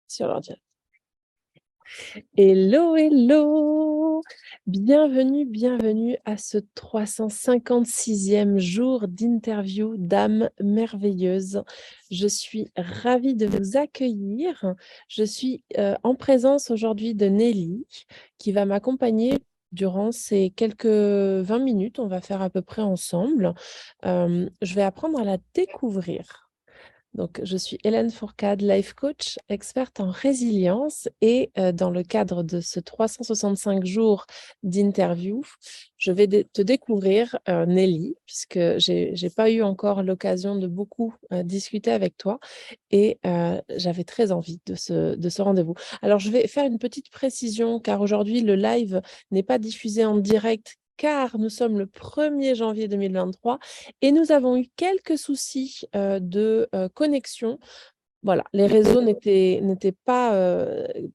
Sur l'ordinateur. Hello, hello! Bienvenue à ce 356e jour d'interview d'âmes merveilleuses. Je suis ravie de vous accueillir. Je suis en présence aujourd'hui de Nelly qui va m'accompagner durant ces quelques 20 minutes. On va faire à peu près ensemble. Je vais apprendre à la découvrir. Donc, je suis Hélène Fourcade, life coach, experte en résilience et dans le cadre de ce 365 jours d'interview, je vais te découvrir Nelly, puisque je n'ai pas eu encore l'occasion de beaucoup discuter avec toi et j'avais très envie de ce rendez-vous. Alors, je vais faire une petite précision car aujourd'hui, le live n'est pas diffusé en direct car nous sommes le 1er janvier 2023 et nous avons eu quelques soucis de connexion. Voilà, les réseaux n'étaient pas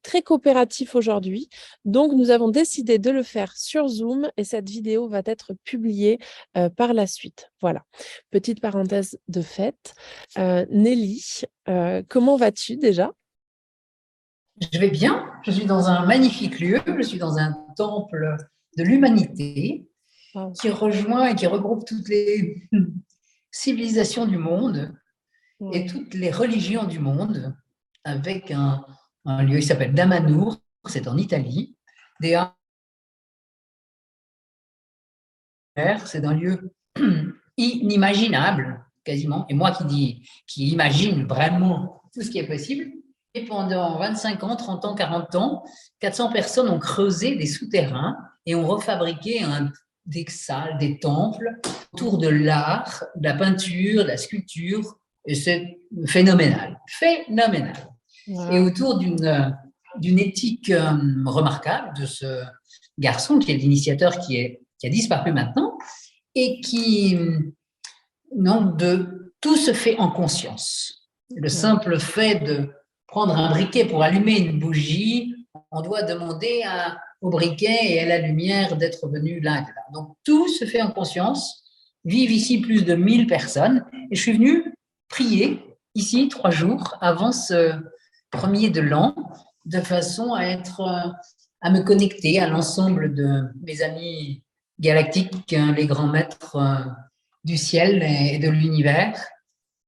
très coopératifs aujourd'hui. Donc, nous avons décidé de le faire sur Zoom et cette vidéo va être publiée par la suite. Voilà, petite parenthèse de fait. Nelly, comment vas-tu déjà? Je vais bien, je suis dans un magnifique lieu, je suis dans un temple de l'humanité Wow. qui rejoint et qui regroupe toutes les civilisations du monde et Ouais. toutes les religions du monde, avec un lieu qui s'appelle Damanhur, c'est en Italie. Des c'est un lieu inimaginable, quasiment, et moi qui imagine vraiment tout ce qui est possible. Et pendant 25 ans, 30 ans, 40 ans, 400 personnes ont creusé des souterrains et ont refabriqué des salles, des temples autour de l'art, de la peinture, de la sculpture. Et c'est phénoménal, phénoménal. Et Wow. autour d'une éthique remarquable de ce garçon qui est l'initiateur qui a disparu maintenant et qui, non, tout se fait en conscience. Le Ouais. simple fait de prendre un briquet pour allumer une bougie, on doit demander au briquet et à la lumière d'être venu là et là. Donc tout se fait en conscience. Vivent ici plus de 1000 personnes et je suis venu prier ici 3 jours avant ce premier de l'an de façon à me connecter à l'ensemble de mes amis galactiques, les grands maîtres du ciel et de l'univers,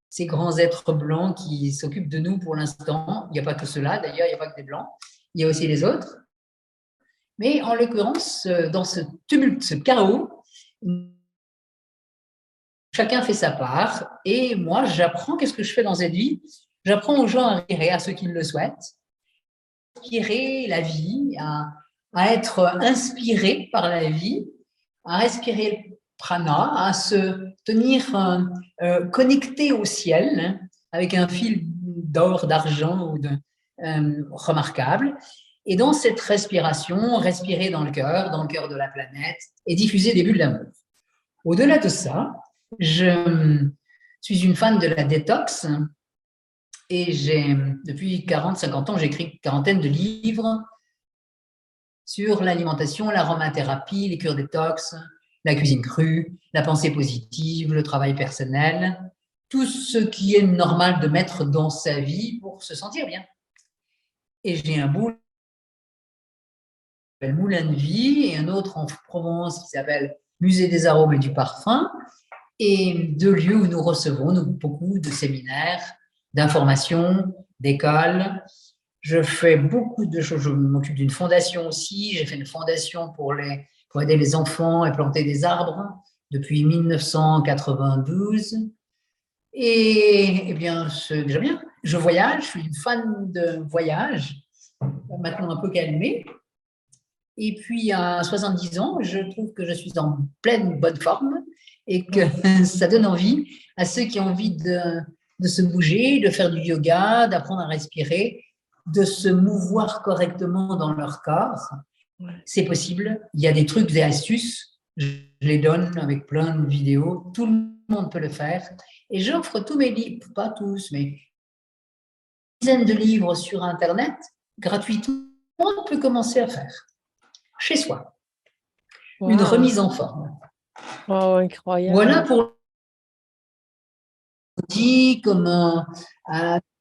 ces grands êtres blancs qui s'occupent de nous pour l'instant. Il n'y a pas que ceux-là, d'ailleurs, il n'y a pas que des blancs, il y a aussi les autres. Mais en l'occurrence, dans ce tumulte, ce chaos, chacun fait sa part. Et moi, j'apprends, qu'est-ce que je fais dans cette vie? J'apprends aux gens à respirer, à ceux qui le souhaitent, respirer la vie, à être inspiré par la vie, à respirer le prana, à se tenir connecté au ciel hein, avec un fil d'or, d'argent ou remarquable. Et dans cette respiration, respirer dans le cœur de la planète et diffuser des bulles d'amour. Au-delà de ça, je suis une fan de la détox et depuis 40-50 ans, j'écris une quarantaine de livres sur l'alimentation, l'aromathérapie, les cures détox, la cuisine crue, la pensée positive, le travail personnel, tout ce qui est normal de mettre dans sa vie pour se sentir bien. Et j'ai un bout qui s'appelle Moulin de Vie et un autre en Provence qui s'appelle Musée des arômes et du parfum, et 2 lieux où nous recevons beaucoup de séminaires, d'informations, d'écoles. Je fais beaucoup de choses. Je m'occupe d'une fondation aussi. J'ai fait une fondation pour aider les enfants et planter des arbres depuis 1992. Et bien, j'aime bien. Je voyage, je suis une fan de voyage, maintenant un peu calmée. Et puis, à 70 ans, je trouve que je suis en pleine bonne forme et que ça donne envie à ceux qui ont envie de se bouger, de faire du yoga, d'apprendre à respirer, de se mouvoir correctement dans leur corps. Ouais. C'est possible. Il y a des trucs et astuces. Je les donne avec plein de vidéos. Tout le monde peut le faire. Et j'offre tous mes livres, pas tous, mais une dizaine de livres sur Internet, gratuitement. On peut commencer à faire chez soi. Une Wow. remise en forme. Wow, Voilà incroyable. pour dire comment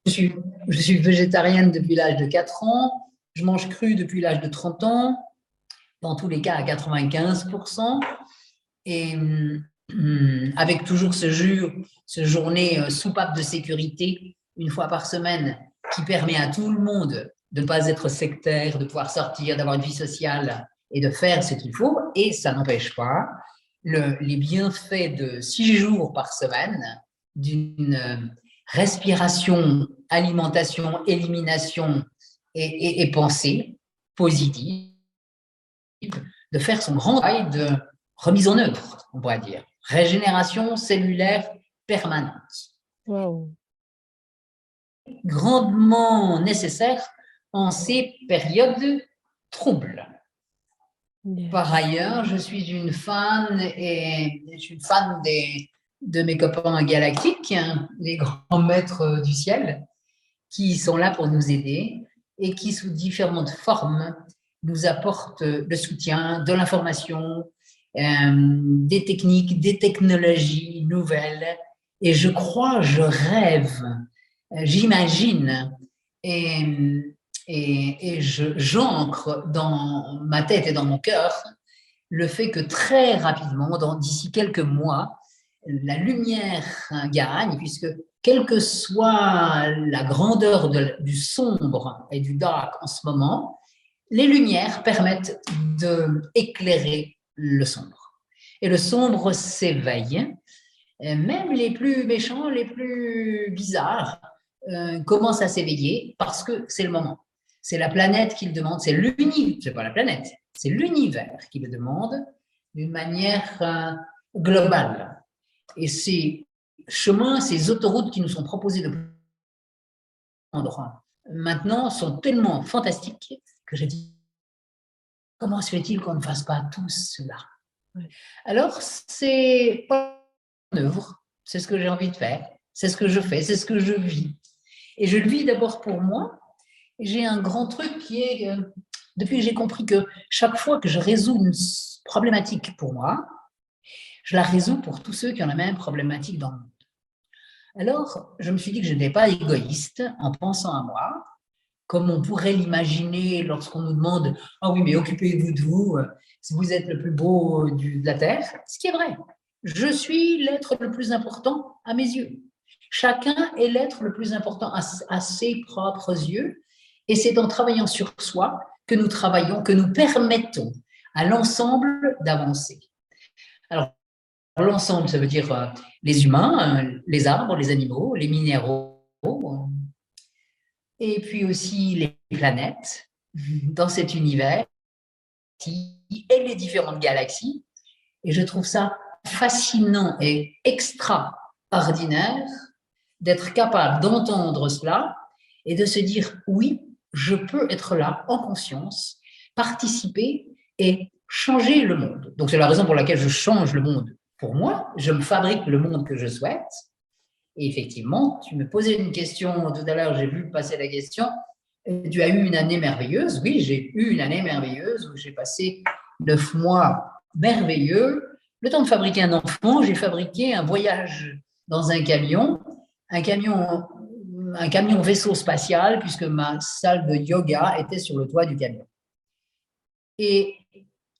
je suis végétarienne depuis l'âge de 4 ans. Je mange cru depuis l'âge de 30 ans. Dans tous les cas, à 95%. Et avec toujours ce journée soupape de sécurité, une fois par semaine, qui permet à tout le monde de ne pas être sectaire, de pouvoir sortir, d'avoir une vie sociale et de faire ce qu'il faut. Et ça n'empêche pas les bienfaits de 6 jours par semaine d'une respiration, alimentation, élimination et pensée positive, de faire son grand travail de remise en œuvre, on pourrait dire. Régénération cellulaire permanente. Wow. Grandement nécessaire en ces périodes troubles. Yeah. Par ailleurs, je suis une fan de mes copains galactiques, les grands maîtres du ciel, qui sont là pour nous aider et qui, sous différentes formes, nous apportent le soutien, de l'information, des techniques, des technologies nouvelles. Et je crois, je rêve, j'imagine et j'ancre dans ma tête et dans mon cœur le fait que très rapidement, d'ici quelques mois, la lumière gagne, puisque quelle que soit la grandeur du sombre et du dark en ce moment, les lumières permettent d'éclairer le sombre. Et le sombre s'éveille. Même les plus méchants, les plus bizarres, commencent à s'éveiller parce que c'est le moment. C'est la planète qui le demande, c'est pas la planète, c'est l'univers qui le demande d'une manière globale. Et ces chemins, ces autoroutes qui nous sont proposées de prendre maintenant sont tellement fantastiques que je dis, comment se fait-il qu'on ne fasse pas tous cela? Ouais. Alors, c'est pas en œuvre, c'est ce que j'ai envie de faire, c'est ce que je fais, c'est ce que je vis. Et je le vis d'abord pour moi. J'ai un grand truc qui est, depuis que j'ai compris que chaque fois que je résous une problématique pour moi, je la résous pour tous ceux qui ont la même problématique dans le monde. Alors, je me suis dit que je n'étais pas égoïste en pensant à moi, comme on pourrait l'imaginer lorsqu'on nous demande « Ah oui, mais occupez-vous de vous, vous êtes le plus beau de la Terre », ce qui est vrai. Je suis l'être le plus important à mes yeux. Chacun est l'être le plus important à ses propres yeux, et c'est en travaillant sur soi que nous permettons à l'ensemble d'avancer. Alors, l'ensemble, ça veut dire les humains, les arbres, les animaux, les minéraux, et puis aussi les planètes dans cet univers et les différentes galaxies. Et je trouve ça fascinant et extraordinaire d'être capable d'entendre cela et de se dire oui, je peux être là en conscience, participer et changer le monde. Donc c'est la raison pour laquelle je change le monde pour moi, je me fabrique le monde que je souhaite. Et effectivement, tu me posais une question tout à l'heure, j'ai vu passer la question, tu as eu une année merveilleuse? Oui, j'ai eu une année merveilleuse où j'ai passé 9 mois merveilleux. Le temps de fabriquer un enfant, j'ai fabriqué un voyage dans un camion vaisseau spatial, puisque ma salle de yoga était sur le toit du camion. Et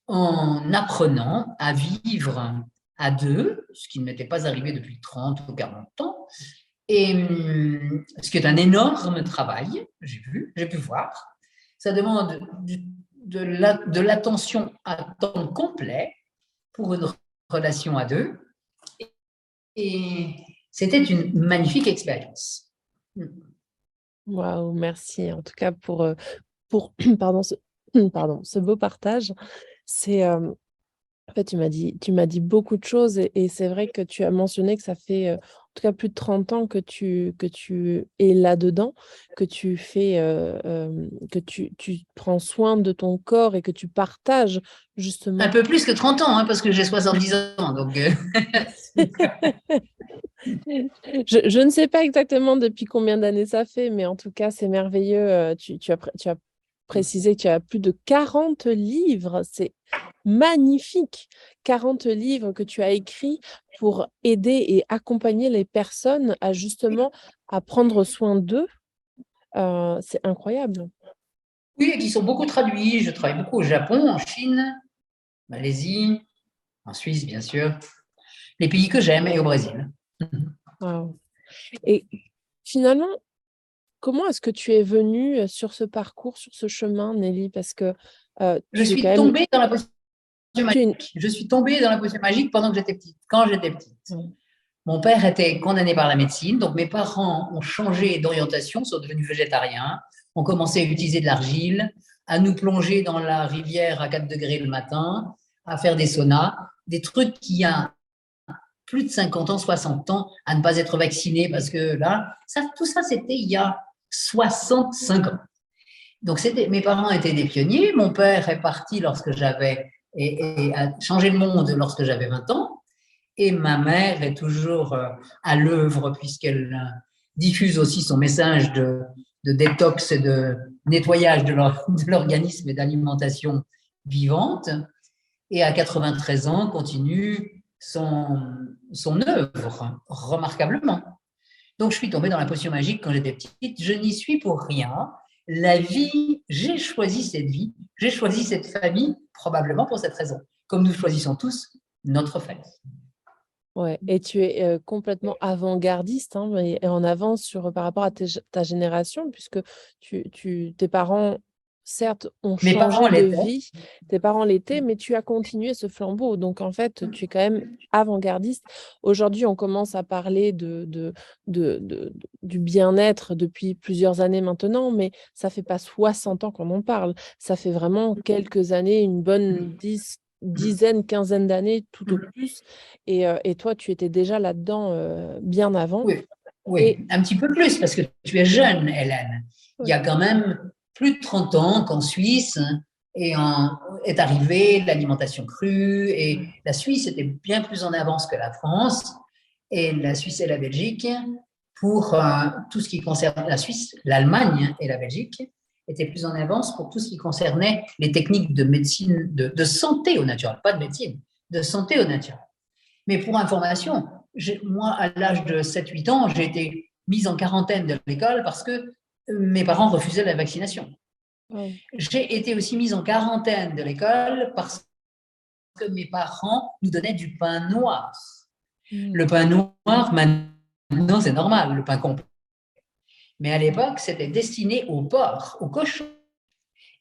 en apprenant à vivre à deux, ce qui ne m'était pas arrivé depuis 30 ou 40 ans, et ce qui est un énorme travail, j'ai pu voir. Ça demande de l'attention à temps complet pour une relation à deux. Et c'était une magnifique expérience. Waouh, merci en tout cas pour pardon, ce beau partage. C'est en fait, tu m'as dit beaucoup de choses et c'est vrai que tu as mentionné que ça fait en tout cas plus de 30 ans que tu es là-dedans, que tu fais, que tu prends soin de ton corps et que tu partages justement. Un peu plus que 30 ans, parce que j'ai 70 ans. Donc je ne sais pas exactement depuis combien d'années ça fait, mais en tout cas, c'est merveilleux. Tu as précisé que tu as plus de 40 livres. C'est magnifique. 40 livres que tu as écrits pour aider et accompagner les personnes à justement à prendre soin d'eux. C'est incroyable. Oui, et qui sont beaucoup traduits. Je travaille beaucoup au Japon, en Chine, Malaisie, en Suisse, bien sûr. Les pays que j'aime et au Brésil. Waouh. Et finalement, comment est-ce que tu es venue sur ce parcours, sur ce chemin, Nelly? Parce que Je tu es quand suis même. tombée dans la potion Tu es une- magique. Je suis tombée dans la potion magique pendant que j'étais petite, quand j'étais petite. Ouais. Mon père était condamné par la médecine, donc mes parents ont changé d'orientation, sont devenus végétariens, ont commencé à utiliser de l'argile, à nous plonger dans la rivière à 4 degrés le matin, à faire des saunas, des trucs qui, a plus de 50 ans, 60 ans, à ne pas être vacciné parce que là, tout ça, c'était il y a 65 ans. Donc, mes parents étaient des pionniers. Mon père est parti lorsque j'avais, et a changé le monde lorsque j'avais 20 ans. Et ma mère est toujours à l'œuvre puisqu'elle diffuse aussi son message de détox et de nettoyage de l'organisme et d'alimentation vivante. Et à 93 ans, continue son œuvre remarquablement. Donc, je suis tombée dans la potion magique quand j'étais petite. Je n'y suis pour rien. La vie, j'ai choisi cette vie, j'ai choisi cette famille, probablement pour cette raison. Comme nous choisissons tous notre famille. Ouais. Et tu es complètement avant-gardiste, hein, et en avance par rapport à ta génération, puisque tes parents, certes, ont Mes parents changé de l'étaient. vie, tes parents l'étaient, mais tu as continué ce flambeau. Donc, en fait, tu es quand même avant-gardiste. Aujourd'hui, on commence à parler du bien-être depuis plusieurs années maintenant, mais ça fait pas 60 ans qu'on en parle. Ça fait vraiment quelques années, une bonne dizaine, quinzaine d'années tout au plus. Et toi, tu étais déjà là-dedans bien avant. Oui, oui, Et un petit peu plus, parce que tu es jeune, Hélène. Il y ouais. a quand même plus de 30 ans qu'en Suisse est arrivée l'alimentation crue, et la Suisse était bien plus en avance que la France, et la Suisse et la Belgique, pour tout ce qui concerne la Suisse, l'Allemagne et la Belgique, étaient plus en avance pour tout ce qui concernait les techniques de médecine, de santé au naturel, pas de médecine, de santé au naturel. Mais pour information, moi, à l'âge de 7-8 ans, j'ai été mise en quarantaine de l'école parce que mes parents refusaient la vaccination. Oh. J'ai été aussi mise en quarantaine de l'école parce que mes parents nous donnaient du pain noir. Le Mm. pain noir, maintenant, c'est normal, le pain complet. Mais à l'époque, c'était destiné aux porcs, aux cochons.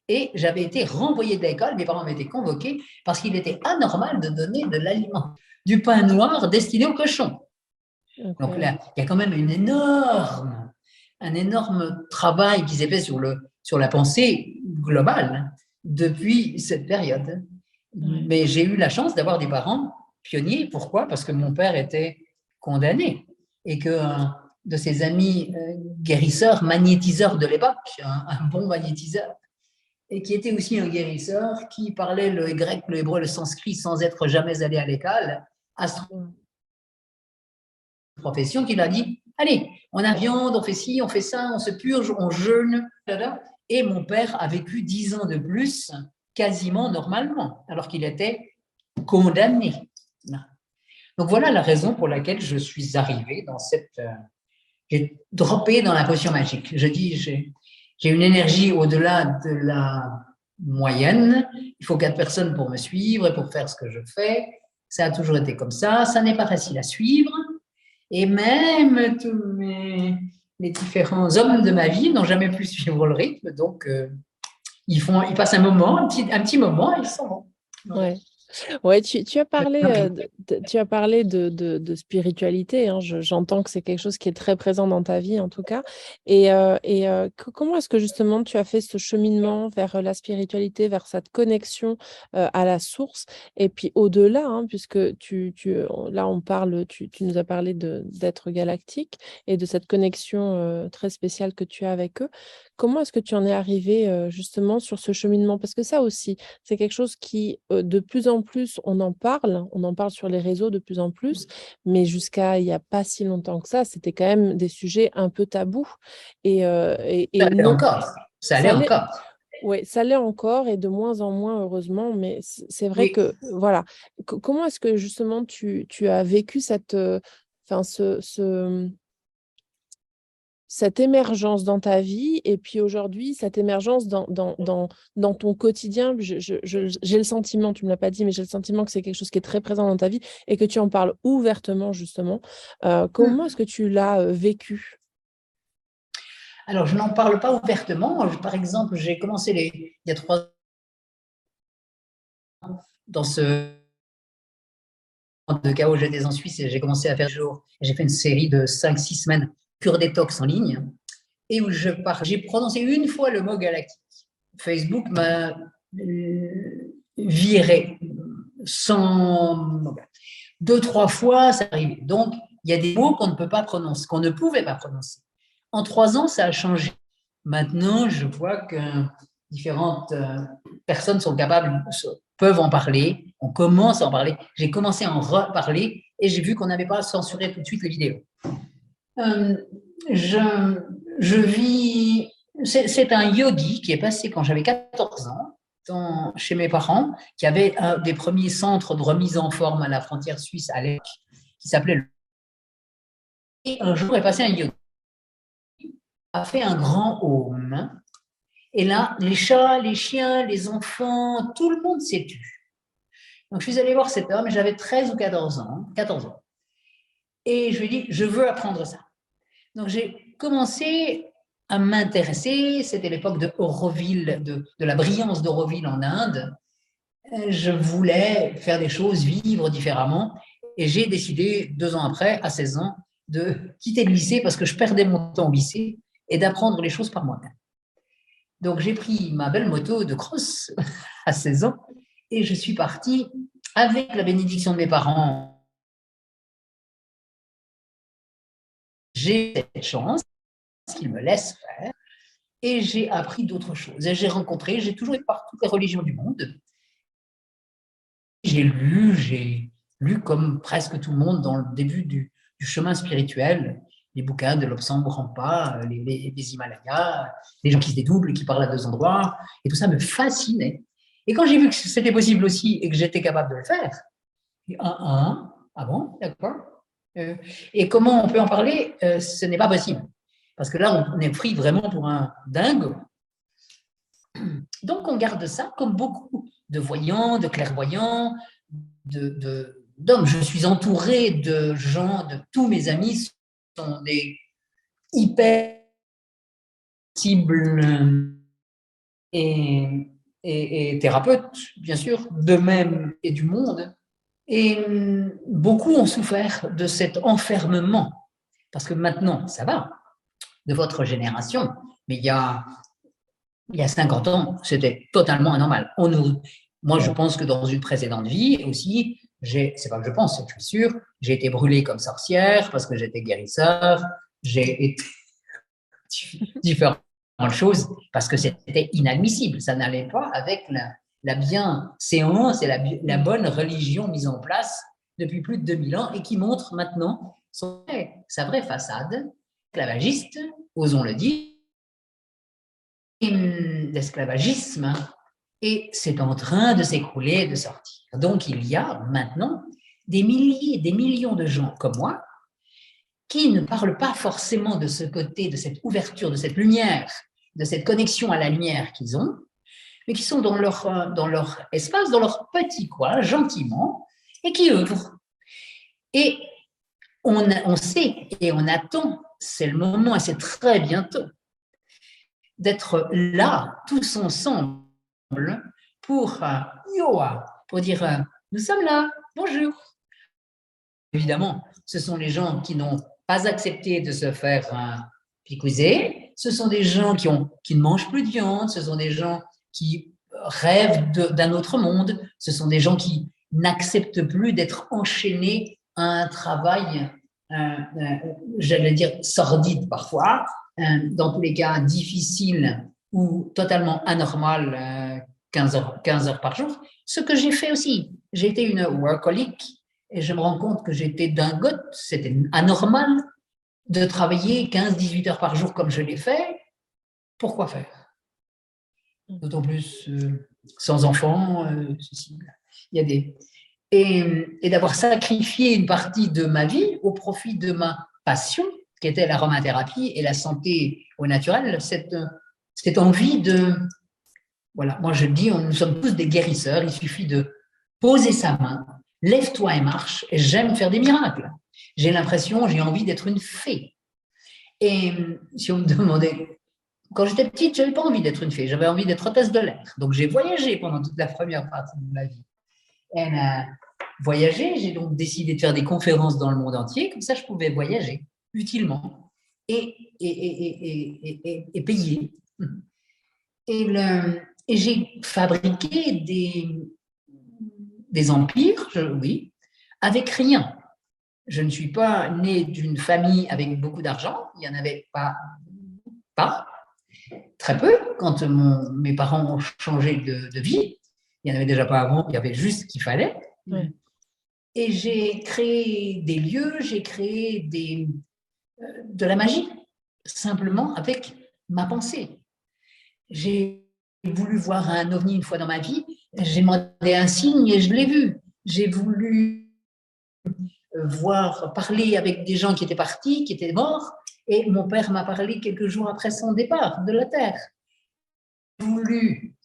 Et j'avais été renvoyée de l'école, mes parents m'avaient été convoqués parce qu'il était anormal de donner de l'aliment, du pain noir destiné aux cochons. Donc Incroyable. là, il y a quand même un énorme travail qui s'est fait sur la pensée globale depuis cette période. Ouais. Mais j'ai eu la chance d'avoir des parents pionniers. Pourquoi? Parce que mon père était condamné et qu'un de ses amis guérisseurs, magnétiseurs de l'époque, un bon magnétiseur, et qui était aussi un guérisseur, qui parlait le grec, le hébreu, le sanskrit sans être jamais allé à l'école, profession qui leur dit allez, on a viande, on fait ci, on fait ça, on se purge, on jeûne. Et mon père a vécu 10 ans de plus quasiment normalement, alors qu'il était condamné. Donc voilà la raison pour laquelle je suis arrivé dans cette. J'ai droppé dans la potion magique. Je dis j'ai une énergie au-delà de la moyenne. Il faut 4 personnes pour me suivre et pour faire ce que je fais. Ça a toujours été comme ça. Ça n'est pas facile à suivre. Et même tous les différents hommes de ma vie n'ont jamais pu suivre le rythme. Donc, ils passent un petit moment et ils s'en vont. Ouais. Ouais, tu as parlé, de spiritualité, hein. J'entends que c'est quelque chose qui est très présent dans ta vie, en tout cas. Comment est-ce que justement tu as fait ce cheminement vers la spiritualité, vers cette connexion à la source, et puis au-delà, hein, puisque là on parle, tu nous as parlé d'êtres galactiques et de cette connexion très spéciale que tu as avec eux. Comment est-ce que tu en es arrivé justement sur ce cheminement? Parce que ça aussi, c'est quelque chose qui, de plus en plus, on en parle sur les réseaux de plus en plus, mais jusqu'à il y a pas si longtemps que ça, c'était quand même des sujets un peu tabous et Ça l'est non, encore. Ça l'est ça l'est encore. Ouais, ça l'est encore et de moins en moins, heureusement, mais c'est vrai Oui. que, voilà. Comment est-ce que justement tu as vécu enfin, cette émergence dans ta vie et puis aujourd'hui, cette émergence dans ton quotidien? J'ai le sentiment, tu ne me l'as pas dit, mais j'ai le sentiment que c'est quelque chose qui est très présent dans ta vie et que tu en parles ouvertement, justement. Comment est-ce Hmm. que tu l'as vécu? Alors, je n'en parle pas ouvertement. Par exemple, j'ai commencé il y a 3 ans dans ce de cas où j'étais en Suisse et j'ai commencé à faire jour. J'ai fait une série de 5, 6 semaines cure détox en ligne et où j'ai prononcé une fois le mot galactique. Facebook m'a viré sans 2, 3 fois, ça arrive. Donc, il y a des mots qu'on ne peut pas prononcer, qu'on ne pouvait pas prononcer. En 3 ans, ça a changé. Maintenant, je vois que différentes personnes sont capables, peuvent en parler. On commence à en parler. J'ai commencé à en reparler et j'ai vu qu'on n'avait pas censuré tout de suite les vidéos. Euh, je, je vis. C'est un yogi qui est passé quand j'avais 14 ans chez mes parents, qui avait un des premiers centres de remise en forme à la frontière suisse à l'époque, qui s'appelait. Et un jour est passé un yogi, a fait un grand home. Et là, les chats, les chiens, les enfants, tout le monde s'est tu. Donc, je suis allée voir cet homme, j'avais 13 ou 14 ans, 14 ans. Et je lui ai dit, je veux apprendre ça. Donc, j'ai commencé à m'intéresser. C'était l'époque de Auroville, de la brillance d'Auroville en Inde. Je voulais faire des choses, vivre différemment. Et j'ai décidé, 2 ans après, à 16 ans, de quitter le lycée parce que je perdais mon temps au lycée et d'apprendre les choses par moi-même. Donc, j'ai pris ma belle moto de cross à 16 ans et je suis parti avec la bénédiction de mes parents. J'ai cette chance qu'ils me laissent faire et j'ai appris d'autres choses. Et j'ai toujours été par toutes les religions du monde. J'ai lu comme presque tout le monde dans le début du chemin spirituel, les bouquins de Lobsang Rampa, les Himalayas, les gens qui se dédoublent, qui parlent à 2 endroits, et tout ça me fascinait. Et quand j'ai vu que c'était possible aussi et que j'étais capable de le faire, ah bon, d'accord. Et comment on peut en parler? Ce n'est pas possible. Parce que là, on est pris vraiment pour un dingue. Donc, on garde ça comme beaucoup de voyants, de clairvoyants, d'hommes. Je suis entouré de gens, de tous mes amis sont des hyper cibles et, et thérapeutes, bien sûr, d'eux-mêmes et du monde. Et beaucoup ont souffert de cet enfermement. Parce que maintenant, ça va, de votre génération. Mais il y a 50 ans, c'était totalement anormal. Moi, je pense que dans une précédente vie aussi, c'est pas que je pense, c'est que je suis sûr, j'ai été brûlée comme sorcière parce que j'étais guérisseur, j'ai été différentes choses parce que c'était inadmissible. Ça n'allait pas avec la bienséance et la bonne religion mise en place depuis plus de 2000 ans et qui montre maintenant sa vraie façade esclavagiste, osons le dire, l'esclavagisme, et c'est en train de s'écrouler, de sortir. Donc il y a maintenant des milliers, des millions de gens comme moi qui ne parlent pas forcément de ce côté, de cette ouverture, de cette lumière, de cette connexion à la lumière qu'ils ont, mais qui sont dans leur espace, dans leur petit coin, gentiment, et qui œuvrent. Et on sait et on attend, c'est le moment et c'est très bientôt, d'être là, tous ensemble, pour pour dire nous sommes là, bonjour. Évidemment, ce sont les gens qui n'ont pas accepté de se faire picouser, ce sont des gens qui ne mangent plus de viande, ce sont des gens qui rêvent d'un autre monde, ce sont des gens qui n'acceptent plus d'être enchaînés à un travail, j'allais dire, sordide parfois, dans tous les cas difficile ou totalement anormal, 15 heures par jour. Ce que j'ai fait aussi, j'ai été une workaholic et je me rends compte que j'étais dingote, c'était anormal de travailler 15-18 heures par jour comme je l'ai fait. Pourquoi faire? d'autant plus sans enfants, ceci. Il y a des... Et d'avoir sacrifié une partie de ma vie au profit de ma passion, qui était l'aromathérapie et la santé au naturel, cette envie de... Voilà, moi je dis, nous sommes tous des guérisseurs, il suffit de poser sa main, lève-toi et marche, et j'aime faire des miracles. J'ai l'impression, j'ai envie d'être une fée. Et si on me demandait, quand j'étais petite, je n'avais pas envie d'être une fée, j'avais envie d'être hôtesse de l'air. Donc j'ai voyagé pendant toute la première partie de ma vie. Et voyager, j'ai donc décidé de faire des conférences dans le monde entier, comme ça je pouvais voyager utilement et payer. Et j'ai fabriqué des empires, oui, avec rien. Je ne suis pas née d'une famille avec beaucoup d'argent, il n'y en avait pas, très peu, quand mes parents ont changé de vie. Il n'y en avait déjà pas avant, il y avait juste ce qu'il fallait. Ouais. Et j'ai créé des lieux, j'ai créé de la magie, simplement avec ma pensée. J'ai voulu voir un ovni une fois dans ma vie, j'ai demandé un signe et je l'ai vu. J'ai voulu parler avec des gens qui étaient partis, qui étaient morts, et mon père m'a parlé quelques jours après son départ de la Terre. J'ai voulu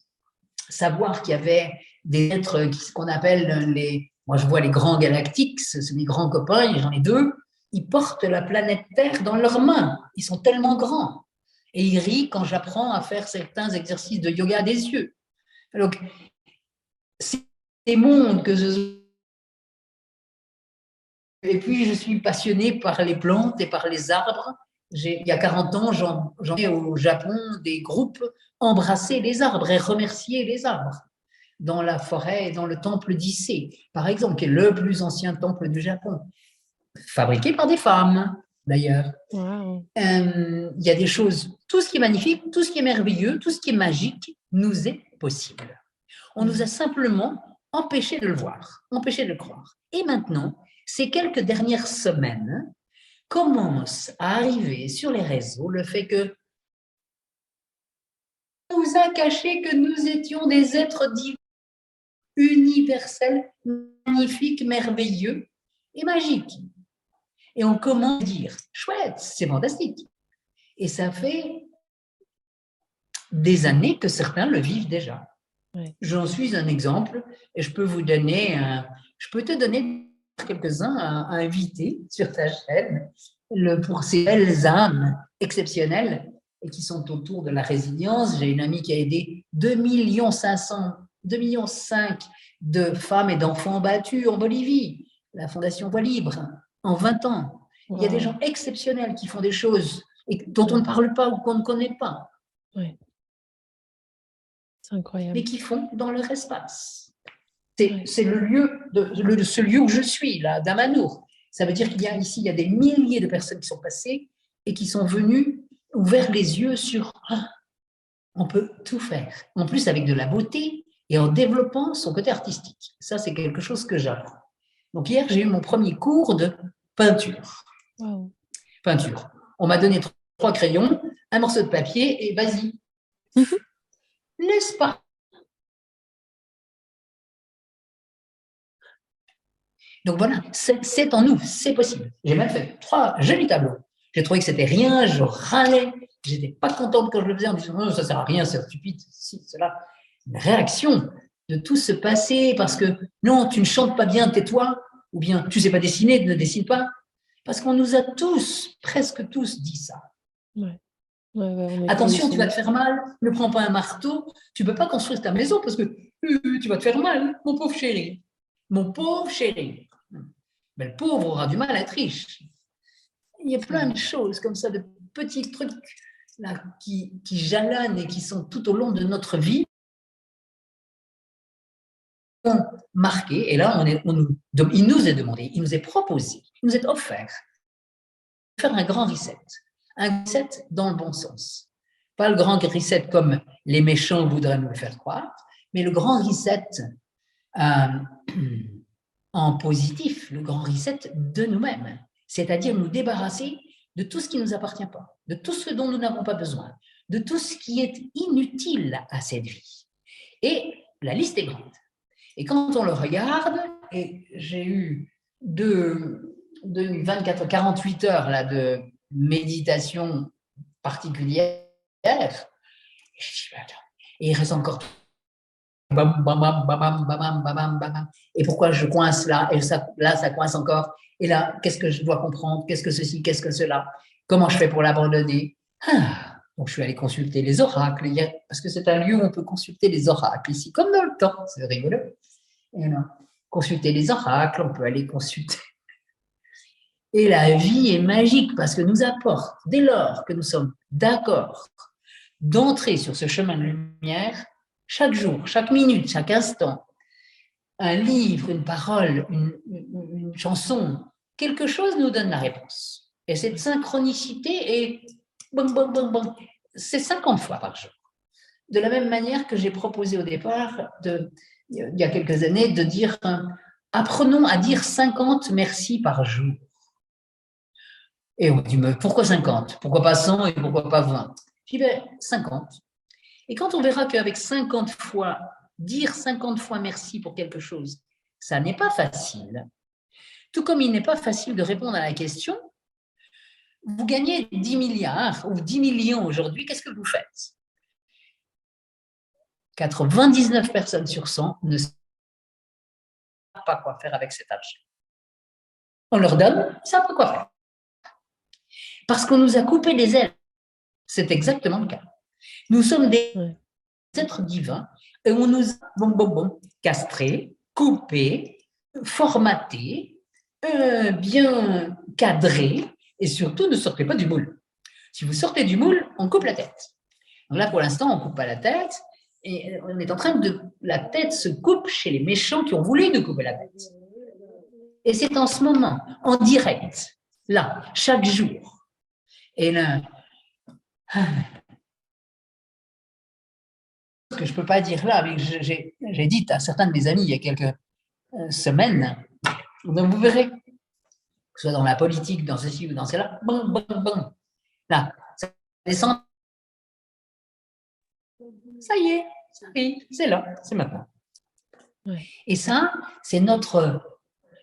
savoir qu'il y avait des êtres qu'on appelle moi je vois les grands galactiques, c'est mes grands copains, j'en ai deux, ils portent la planète Terre dans leurs mains, ils sont tellement grands. Et ils rient quand j'apprends à faire certains exercices de yoga des yeux. Donc, c'est des mondes que je... Et puis, je suis passionnée par les plantes et par les arbres. Il y a 40 ans, j'en ai au Japon des groupes embrasser les arbres et remercier les arbres dans la forêt et dans le temple d'Issé, par exemple, qui est le plus ancien temple du Japon, fabriqué par des femmes, d'ailleurs. Wow. Il y a des choses, tout ce qui est magnifique, tout ce qui est merveilleux, tout ce qui est magique nous est possible. On nous a simplement empêché de le voir, empêché de le croire. Et maintenant, ces quelques dernières semaines, commence à arriver sur les réseaux le fait que on nous a caché que nous étions des êtres divins, universels, magnifiques, merveilleux et magiques. Et on commence à dire, chouette, c'est fantastique. Et ça fait des années que certains le vivent déjà. Ouais. J'en suis un exemple et je peux te donner quelques-uns à inviter sur ta chaîne pour ces belles âmes exceptionnelles et qui sont autour de la résilience. J'ai une amie qui a aidé 2,5 millions de femmes et d'enfants battus en Bolivie, la Fondation Voix Libre, en 20 ans. Wow. Il y a des gens exceptionnels qui font des choses dont on ne parle pas ou qu'on ne connaît pas. Ouais. C'est incroyable. Mais qui font dans leur espace. C'est le lieu, ce lieu où je suis, là, d'Amanour. Ça veut dire qu'il y a ici, il y a des milliers de personnes qui sont passées et qui sont venues, ouvert les yeux sur on peut tout faire. En plus, avec de la beauté et en développant son côté artistique. Ça, c'est quelque chose que j'apprends. Donc, hier, j'ai eu mon premier cours de peinture. Wow. Peinture. On m'a donné 3 crayons, un morceau de papier et vas-y. N'est-ce pas? Donc voilà, c'est en nous, c'est possible. J'ai même fait 3 jolis tableaux. J'ai trouvé que c'était rien, je râlais, j'étais pas contente quand je le faisais en disant non, ça sert à rien, c'est stupide, ceci, cela. Une réaction de tout se passer parce que non, tu ne chantes pas bien, tais-toi, ou bien tu sais pas dessiner, ne dessine pas. Parce qu'on nous a tous, presque tous, dit ça. Ouais. Attention, tu vas te faire mal, ne prends pas un marteau, tu ne peux pas construire ta maison parce que tu vas te faire mal, mon pauvre chéri. Mon pauvre chéri. Mais le pauvre aura du mal à être riche. Il y a plein de choses comme ça, de petits trucs là, qui jalonnent et qui sont tout au long de notre vie marqués. Et là, il nous est demandé, il nous est proposé, il nous est offert de faire un grand reset. Un reset dans le bon sens. Pas le grand reset comme les méchants voudraient nous le faire croire, mais le grand reset en positif, le grand reset de nous-mêmes, c'est-à-dire nous débarrasser de tout ce qui ne nous appartient pas, de tout ce dont nous n'avons pas besoin, de tout ce qui est inutile à cette vie. Et la liste est grande. Et quand on le regarde, et j'ai eu 48 heures là, de méditation particulière, et je dis, attends, et il reste encore bam, bam, bam, bam, bam, bam, bam, bam. Et pourquoi je coince là, et ça, là, ça coince encore. Et là, qu'est-ce que je dois comprendre? Qu'est-ce que ceci? Qu'est-ce que cela? Comment je fais pour l'abandonner? Donc, je suis allé consulter les oracles, parce que c'est un lieu où on peut consulter les oracles ici, comme dans le temps. C'est rigolo. Et là, consulter les oracles, on peut aller consulter. Et la vie est magique parce que nous apporte, dès lors que nous sommes d'accord d'entrer sur ce chemin de lumière, chaque jour, chaque minute, chaque instant, un livre, une parole, une chanson, quelque chose nous donne la réponse. Et cette synchronicité est bon, bon, bon, bon. C'est 50 fois par jour. De la même manière que j'ai proposé au départ, il y a quelques années, de dire apprenons à dire 50 merci par jour. Et on me dit, mais pourquoi 50? Pourquoi pas 100 et pourquoi pas 20? Je dis, 50. Et quand on verra qu'avec 50 fois, dire 50 fois merci pour quelque chose, ça n'est pas facile. Tout comme il n'est pas facile de répondre à la question, vous gagnez 10 milliards ou 10 millions aujourd'hui, qu'est-ce que vous faites? 99 personnes sur 100 ne savent pas quoi faire avec cet argent. On leur donne, ils ne savent pas quoi faire. Parce qu'on nous a coupé les ailes. C'est exactement le cas. Nous sommes des êtres divins et on nous a castrés, coupés, formatés, bien cadrés et surtout ne sortez pas du moule. Si vous sortez du moule, on coupe la tête. Donc là, pour l'instant, on ne coupe pas la tête et on est en train de… La tête se coupe chez les méchants qui ont voulu nous couper la tête. Et c'est en ce moment, en direct, là, chaque jour. Et là, ce que je ne peux pas dire là, mais j'ai dit à certains de mes amis il y a quelques semaines, donc vous verrez, que ce soit dans la politique, dans ceci ou dans cela, bon, bon, bon. Là, ça descend. Ça y est, ça arrive, c'est là, c'est maintenant. Ouais. Et ça, c'est notre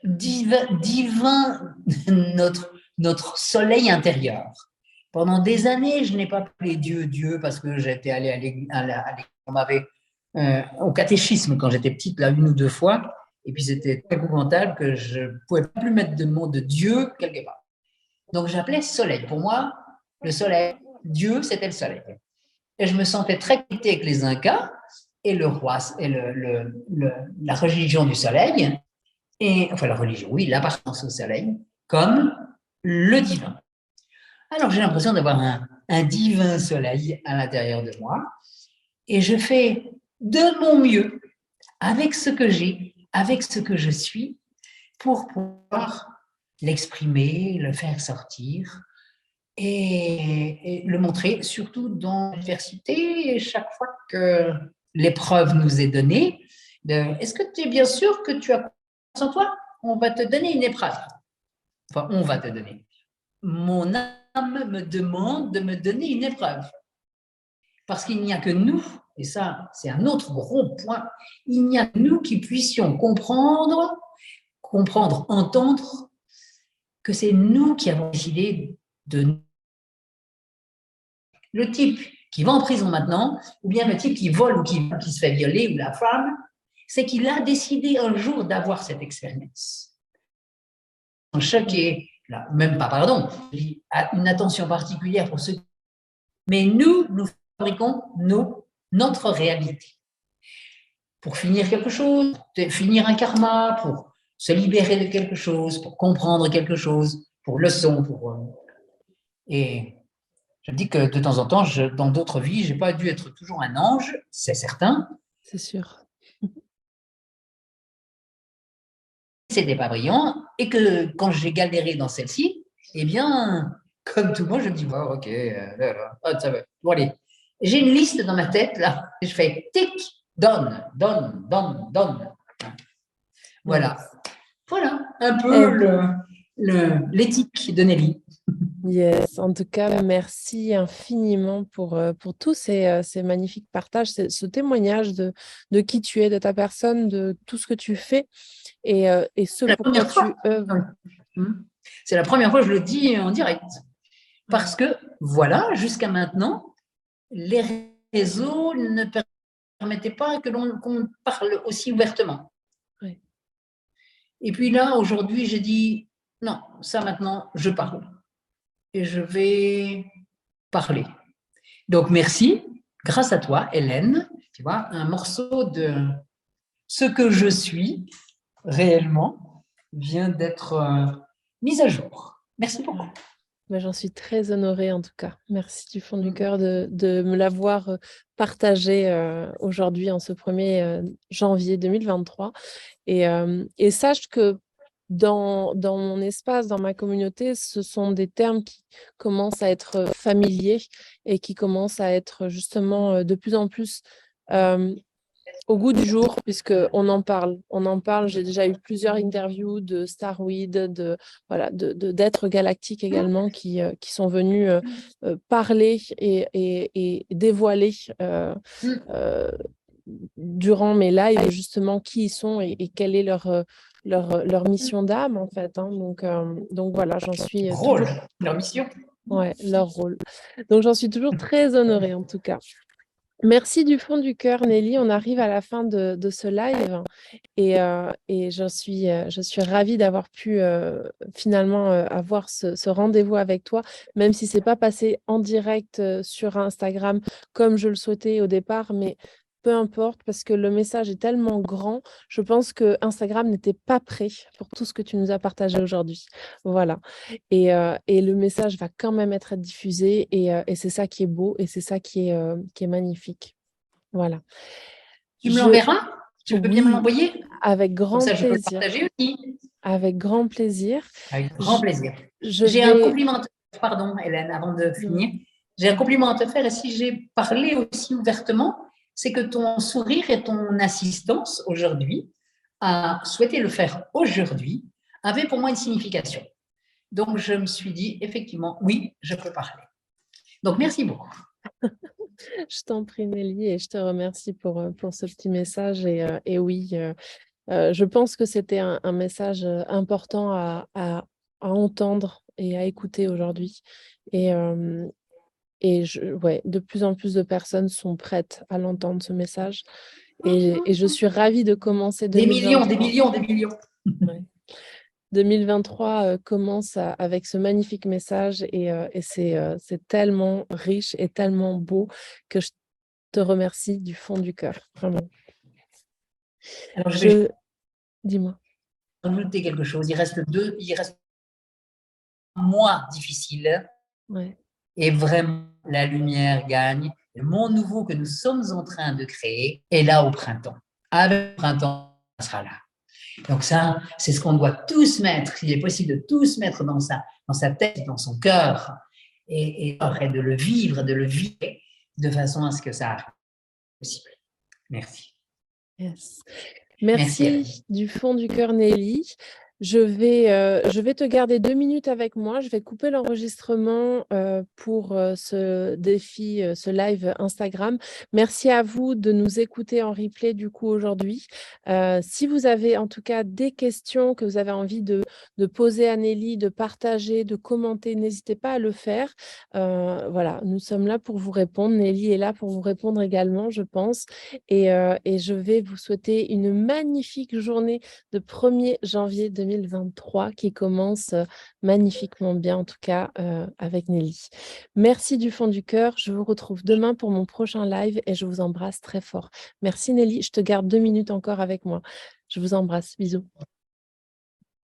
divin notre soleil intérieur. Pendant des années, je n'ai pas appelé Dieu parce que j'étais allé à l'église, on m'avait au catéchisme quand j'étais petite, là, 1 ou 2 fois, et puis c'était épouvantable que je ne pouvais plus mettre de mot de Dieu quelque part. Donc j'appelais soleil. Pour moi, le soleil, Dieu, c'était le soleil. Et je me sentais très connectée avec les Incas et le roi et la religion du soleil, et enfin la religion, oui, l'appartenance au soleil, comme le divin. Alors j'ai l'impression d'avoir un divin soleil à l'intérieur de moi, et je fais de mon mieux avec ce que j'ai, avec ce que je suis, pour pouvoir l'exprimer, le faire sortir et le montrer, surtout dans l'adversité, chaque fois que l'épreuve nous est donnée. Est-ce que tu es bien sûr que tu as confiance en toi? On va te donner une épreuve. Enfin, on va te donner. Mon âme me demande de me donner une épreuve. Parce qu'il n'y a que nous, et ça, c'est un autre gros point, il n'y a que nous qui puissions comprendre, entendre que c'est nous qui avons décidé de… Le type qui va en prison maintenant, ou bien le type qui vole ou qui se fait violer, ou la femme, c'est qu'il a décidé un jour d'avoir cette expérience. Choqué, là, même pas pardon, une attention particulière pour ceux. Mais nous fabriquons notre réalité. Pour finir quelque chose, finir un karma, pour se libérer de quelque chose, pour comprendre quelque chose, pour leçon, et je me dis que de temps en temps, dans d'autres vies, je n'ai pas dû être toujours un ange, c'est certain. C'est sûr. C'était pas brillant, et que quand j'ai galéré dans celle-ci, eh bien, comme tout le monde, je me dis, bon, ok, ça va. Bon, allez. J'ai une liste dans ma tête, là, et je fais tic, donne. Voilà. Voilà, un peu l'éthique de Nelly. Yes, en tout cas, merci infiniment pour tous ces magnifiques partages, ce témoignage de qui tu es, de ta personne, de tout ce que tu fais et ce C'est la pourquoi première tu fois. œuvres. C'est la première fois que je le dis en direct. Ouais. Parce que, voilà, jusqu'à maintenant, les réseaux ne permettaient pas qu'on parle aussi ouvertement. Ouais. Et puis là, aujourd'hui, j'ai dit, non, ça maintenant, je parle. Et je vais parler. Donc, merci. Grâce à toi, Hélène, tu vois, un morceau de ce que je suis réellement vient d'être mis à jour. Merci beaucoup. Ouais. Bah, j'en suis très honorée en tout cas. Merci du fond du cœur de me l'avoir partagé aujourd'hui en ce 1er janvier 2023. Et sache que dans mon espace, dans ma communauté, ce sont des termes qui commencent à être familiers et qui commencent à être justement de plus en plus au goût du jour, puisqu'on en parle. On en parle. J'ai déjà eu plusieurs interviews de Starweed, d'êtres galactiques également qui sont venus parler et dévoiler durant mes lives justement qui ils sont et quelle est leur mission d'âme en fait. Hein. Donc voilà, j'en suis Rôle, toujours. leur mission. Ouais, leur rôle. Donc j'en suis toujours très honorée en tout cas. Merci du fond du cœur, Nelly. On arrive à la fin de ce live et je suis ravie d'avoir pu finalement avoir ce rendez-vous avec toi, même si ce n'est pas passé en direct sur Instagram comme je le souhaitais au départ, mais peu importe parce que le message est tellement grand. Je pense que Instagram n'était pas prêt pour tout ce que tu nous as partagé aujourd'hui. Voilà. Et le message va quand même être diffusé et c'est ça qui est beau et c'est ça qui est magnifique. Voilà. Tu me l'enverras? Tu peux bien me Oui, l'envoyer? avec Comme grand ça, je peux le plaisir. partager aussi. Avec grand plaisir. Avec grand Je, plaisir. je J'ai un vais... compliment à te faire, pardon, Hélène, avant de Dis-moi. finir. J'ai un compliment à te faire et si j'ai parlé aussi ouvertement, c'est que ton sourire et ton assistance aujourd'hui, à souhaiter le faire aujourd'hui, avait pour moi une signification. Donc, je me suis dit, effectivement, oui, je peux parler. Donc, merci beaucoup. Je t'en prie, Nelly, et je te remercie pour ce petit message. Et oui, je pense que c'était un message important à entendre et à écouter aujourd'hui. Et, ouais, de plus en plus de personnes sont prêtes à l'entendre, ce message. Et je suis ravie de commencer Des millions, des 2023. millions, des millions. Ouais. 2023 commence avec ce magnifique message et c'est tellement riche et tellement beau que je te remercie du fond du cœur, vraiment. Alors, je vais Dis-moi. ajouter quelque chose. Il reste un mois difficile Ouais. et vraiment la lumière gagne. Le monde nouveau que nous sommes en train de créer est là au printemps. Avec le printemps, ça sera là. Donc ça, c'est ce qu'on doit tous mettre, il est possible de tous mettre dans sa tête, dans son cœur, et de le vivre, de le vivre de façon à ce que ça arrive possible. Merci. Yes. Merci. Merci du fond du cœur, Nelly. Je vais te garder 2 minutes avec moi. Je vais couper l'enregistrement pour ce défi, ce live Instagram. Merci à vous de nous écouter en replay du coup aujourd'hui. Si vous avez en tout cas des questions que vous avez envie de poser à Nelly, de partager, de commenter, n'hésitez pas à le faire. Voilà, nous sommes là pour vous répondre. Nelly est là pour vous répondre également, je pense. Et je vais vous souhaiter une magnifique journée de 1er janvier 2023 qui commence magnifiquement bien, en tout cas avec Nelly. Merci du fond du cœur. Je vous retrouve demain pour mon prochain live et je vous embrasse très fort. Merci Nelly. Je te garde 2 minutes encore avec moi. Je vous embrasse. Bisous.